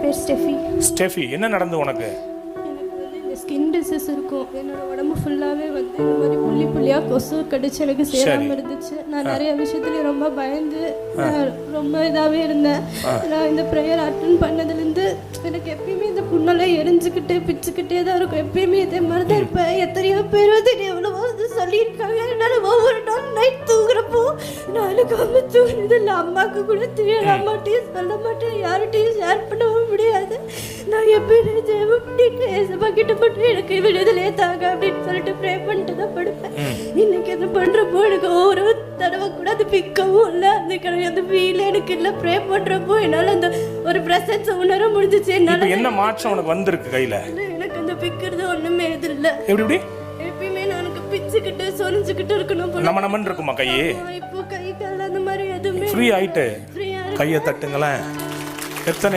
பேர் Steffi. Steffi, என்ன நடந்து உனக்கு? எனக்கு வந்து இந்த ஸ்கின் டிசீஸ் இருக்கும். என்னோட உடம்பு ஃபுல்லாகவே வந்து இந்த மாதிரி புள்ளி புள்ளியாக கொசு கடிச்சு எனக்கு சேராமல் இருந்துச்சு. நான் நிறைய விஷயத்துலேயும் ரொம்ப பயந்து ரொம்ப இதாகவே இருந்தேன். நான் இந்த ப்ரேயர் அட்டன் பண்ணதுலேருந்து எனக்கு எப்பயுமே இந்த புண்ணெல்லாம் எரிஞ்சுக்கிட்டு பிச்சுக்கிட்டே தான் இருக்கும். எப்பயுமே இதே மாதிரி தான் இருப்பேன். எத்தனையோ பேர் வந்து எவ்வளவோ வந்து சொல்லியிருக்காங்க. என்னால் ஒவ்வொரு நாள் நைட் தூங்குறப்போ நான் எனக்கு தூங்குறது இல்லை. அம்மாவுக்கு கூட தெரியாது, அம்மாட்டையும் சொல்ல மாட்டேன், யார்கிட்டையும் ஷேர் பண்ணவும் முடியாது. நான் எப்பயுமே ஜெபம் பண்ணிட்டு ஏசப்பா கிட்ட மட்டும் எனக்கு விடுதலையே தாங்க அப்படின்னு சொல்லிட்டு ப்ரே பண்ணிட்டு தான் படுப்பேன். இன்னைக்கு அது பண்ணுறப்போ எனக்கு ஒரு தடவை கூட அது பிக்கவும் இல்லை. அந்த ஃபீல் எனக்கு இல்லை. ப்ரே பண்ணுறப்போ என்னால் அந்த ஒரு ப்ரெசன்ஸ் உணர முடிஞ்சிச்சு. என்னால் என்ன மாற்றம் உனக்கு வந்திருக்கு கையில? எனக்கு அந்த பிக்கிறது ஒண்ணுமே இது இல்லை. எப்படி எப்பயுமே நான் பிச்சுக்கிட்டு சொரிஞ்சுக்கிட்டு இருக்கணும். நம்ம இருக்குமா கையே? இப்போ கை கால் அந்த மாதிரி எதுவுமே ஃப்ரீ ஆயிட்டு ஃப்ரீயா கையை தட்டுங்களேன். எத்தனை